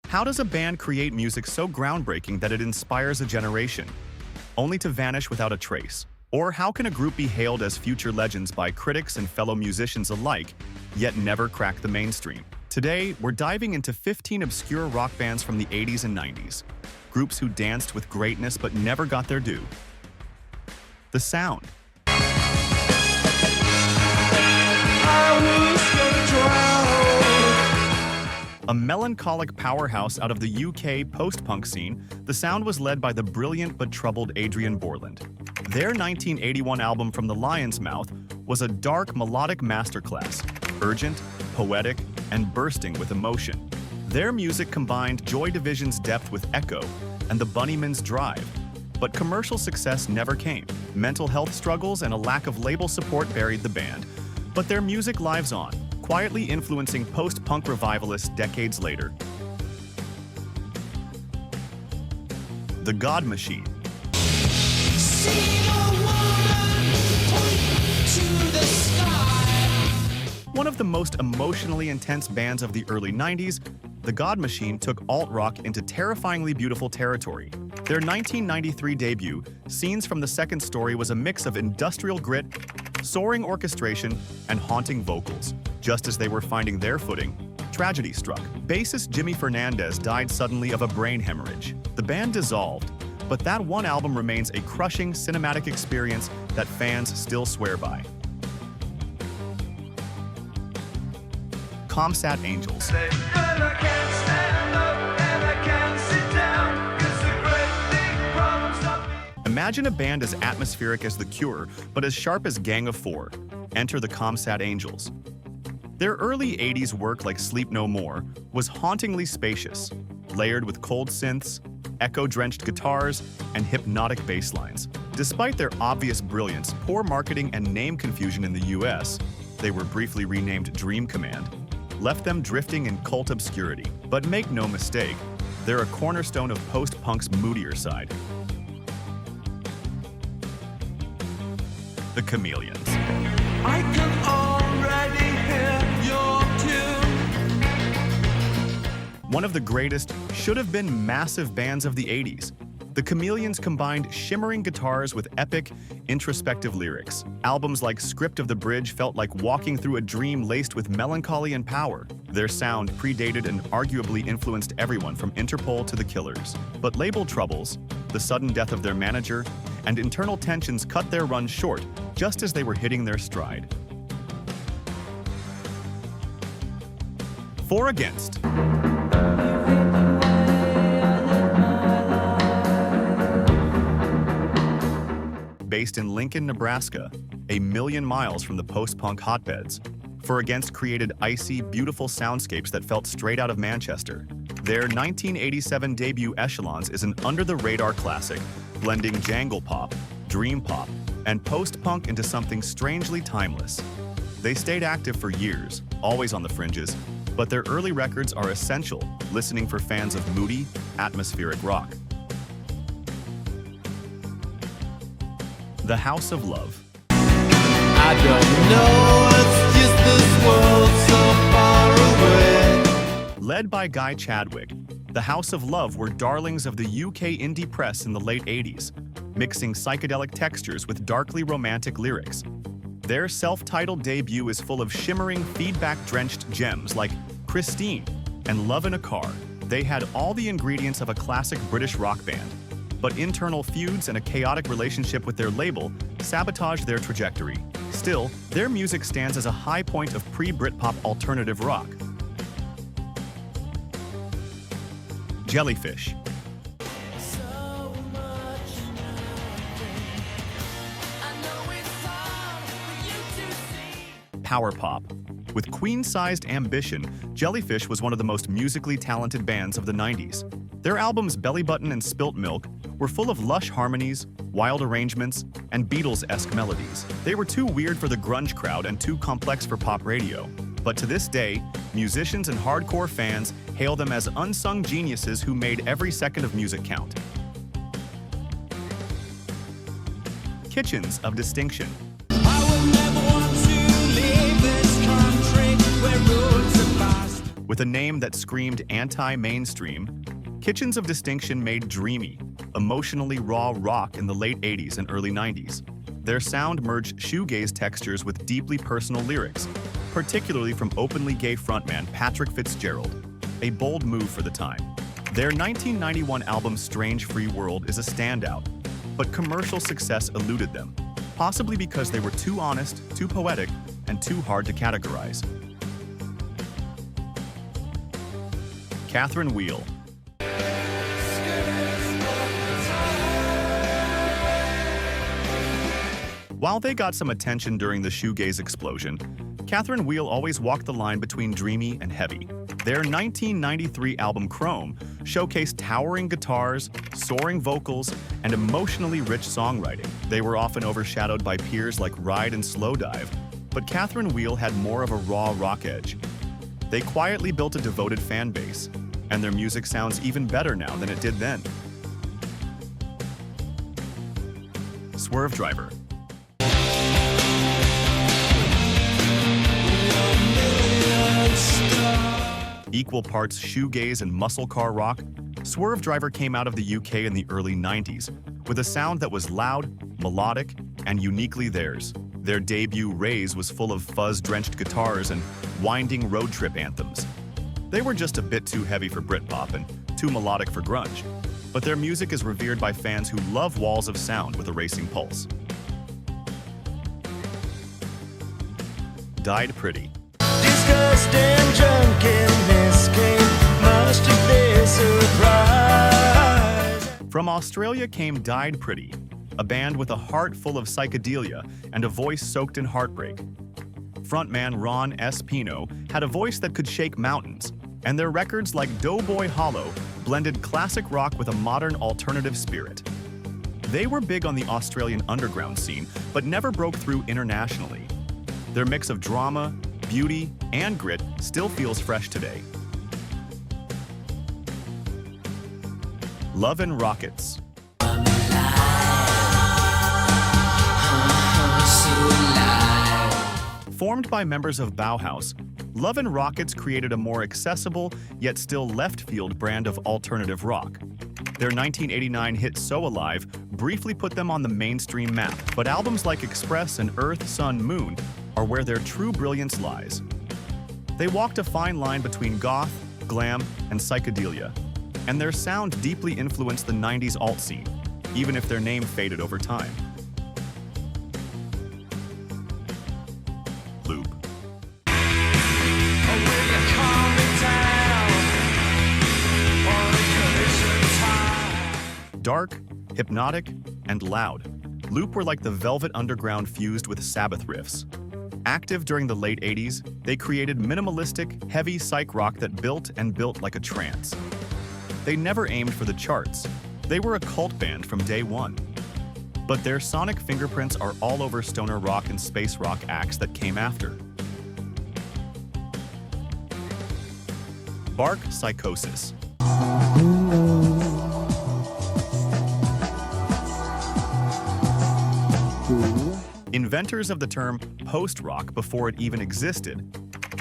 How does a band create music so groundbreaking that it inspires a generation, only to vanish without a trace? Or how can a group be hailed as future legends by critics and fellow musicians alike, yet never crack the mainstream? Today, we're diving into 15 obscure rock bands from the 80s and 90s, groups who danced with greatness but never got their due. The sound. A melancholic powerhouse out of the UK post-punk scene, the sound was led by the brilliant but troubled Adrian Borland. Their 1981 album From the Lion's Mouth was a dark melodic masterclass, urgent, poetic, and bursting with emotion. Their music combined Joy Division's depth with echo and the Bunnymen's drive, but commercial success never came. Mental health struggles and a lack of label support buried the band, but their music lives on, quietly influencing post-punk revivalists decades later. The God Machine. One of the most emotionally intense bands of the early 90s, The God Machine took alt-rock into terrifyingly beautiful territory. Their 1993 debut, Scenes from the Second Story, was a mix of industrial grit, soaring orchestration, and haunting vocals. Just as they were finding their footing, tragedy struck. Bassist Jimmy Fernandez died suddenly of a brain hemorrhage. The band dissolved, but that one album remains a crushing cinematic experience that fans still swear by. Comsat Angels. Imagine a band as atmospheric as The Cure, but as sharp as Gang of Four. Enter the Comsat Angels. Their early 80s work, like Sleep No More, was hauntingly spacious, layered with cold synths, echo-drenched guitars, and hypnotic bass lines. Despite their obvious brilliance, poor marketing, and name confusion in the US, they were briefly renamed Dream Command, left them drifting in cult obscurity. But make no mistake, they're a cornerstone of post-punk's moodier side. The Chameleons. I can already hear your tune. One of the greatest, should-have-been massive bands of the 80s. The Chameleons combined shimmering guitars with epic, introspective lyrics. Albums like Script of the Bridge felt like walking through a dream laced with melancholy and power. Their sound predated and arguably influenced everyone from Interpol to The Killers. But label troubles, the sudden death of their manager, and internal tensions cut their run short just as they were hitting their stride. For Against. Based in Lincoln, Nebraska, a million miles from the post-punk hotbeds, For Against created icy, beautiful soundscapes that felt straight out of Manchester. Their 1987 debut Echelons is an under-the-radar classic, blending jangle pop, dream pop, and post-punk into something strangely timeless. They stayed active for years, always on the fringes, but their early records are essential listening for fans of moody, atmospheric rock. The House of Love. I don't know, it's just this world so far away. Led by Guy Chadwick, The House of Love were darlings of the UK indie press in the late 80s, mixing psychedelic textures with darkly romantic lyrics. Their self-titled debut is full of shimmering, feedback-drenched gems like Christine and Love in a Car. They had all the ingredients of a classic British rock band, but internal feuds and a chaotic relationship with their label sabotaged their trajectory. Still, their music stands as a high point of pre-Britpop alternative rock. Jellyfish. Power pop. With Queen-sized ambition, Jellyfish was one of the most musically talented bands of the 90s. Their albums Belly Button and Spilt Milk were full of lush harmonies, wild arrangements, and Beatles-esque melodies. They were too weird for the grunge crowd and too complex for pop radio. But to this day, musicians and hardcore fans hail them as unsung geniuses who made every second of music count. Kitchens of Distinction. With a name that screamed anti-mainstream, Kitchens of Distinction made dreamy, emotionally raw rock in the late 80s and early 90s. Their sound merged shoegaze textures with deeply personal lyrics, particularly from openly gay frontman Patrick Fitzgerald, a bold move for the time. Their 1991 album Strange Free World is a standout, but commercial success eluded them, possibly because they were too honest, too poetic, and too hard to categorize. Catherine Wheel. While they got some attention during the shoegaze explosion, Catherine Wheel always walked the line between dreamy and heavy. Their 1993 album Chrome showcased towering guitars, soaring vocals, and emotionally rich songwriting. They were often overshadowed by peers like Ride and Slowdive, but Catherine Wheel had more of a raw rock edge. They quietly built a devoted fan base, and their music sounds even better now than it did then. Swerve Driver. Equal parts shoegaze and muscle car rock, Swerve Driver came out of the UK in the early 90s with a sound that was loud, melodic, and uniquely theirs. Their debut Raise was full of fuzz-drenched guitars and winding road trip anthems. They were just a bit too heavy for Britpop and too melodic for grunge, but their music is revered by fans who love walls of sound with a racing pulse. Died Pretty. Disgusting junk in this game, must you be surprised? From Australia came Died Pretty, a band with a heart full of psychedelia and a voice soaked in heartbreak. Frontman Ron S. Pino had a voice that could shake mountains, and their records like Doughboy Hollow blended classic rock with a modern alternative spirit. They were big on the Australian underground scene, but never broke through internationally. Their mix of drama, beauty, and grit still feels fresh today. Love and Rockets. Formed by members of Bauhaus, Love and Rockets created a more accessible, yet still left-field brand of alternative rock. Their 1989 hit So Alive briefly put them on the mainstream map, but albums like Express and Earth, Sun, Moon are where their true brilliance lies. They walked a fine line between goth, glam, and psychedelia, and their sound deeply influenced the 90s alt scene, even if their name faded over time. Loop. Dark, hypnotic, and loud, Loop were like the Velvet Underground fused with Sabbath riffs. Active during the late 80s, they created minimalistic, heavy psych rock that built and built like a trance. They never aimed for the charts. They were a cult band from day one. But their sonic fingerprints are all over stoner rock and space rock acts that came after. Bark Psychosis. Inventors of the term post-rock before it even existed,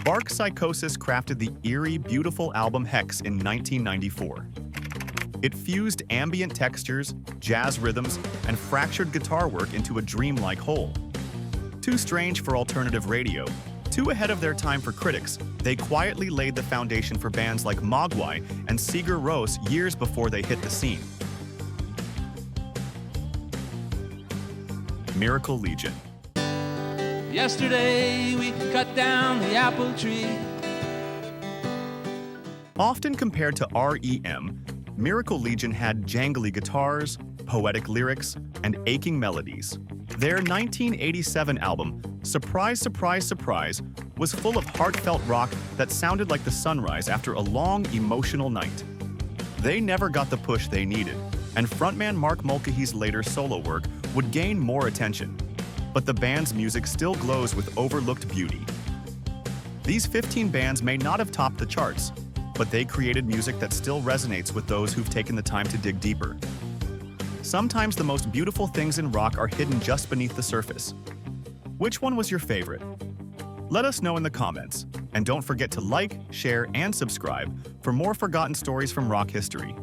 Bark Psychosis crafted the eerie, beautiful album Hex in 1994. It fused ambient textures, jazz rhythms, and fractured guitar work into a dreamlike whole. Too strange for alternative radio, too ahead of their time for critics, they quietly laid the foundation for bands like Mogwai and Sigur Rós years before they hit the scene. Miracle Legion. Yesterday we cut down the apple tree. Often compared to R.E.M., Miracle Legion had jangly guitars, poetic lyrics, and aching melodies. Their 1987 album, Surprise, Surprise, Surprise, was full of heartfelt rock that sounded like the sunrise after a long, emotional night. They never got the push they needed, and frontman Mark Mulcahy's later solo work would gain more attention. But the band's music still glows with overlooked beauty. These 15 bands may not have topped the charts, but they created music that still resonates with those who've taken the time to dig deeper. Sometimes the most beautiful things in rock are hidden just beneath the surface. Which one was your favorite? Let us know in the comments. And don't forget to like, share, and subscribe for more forgotten stories from rock history.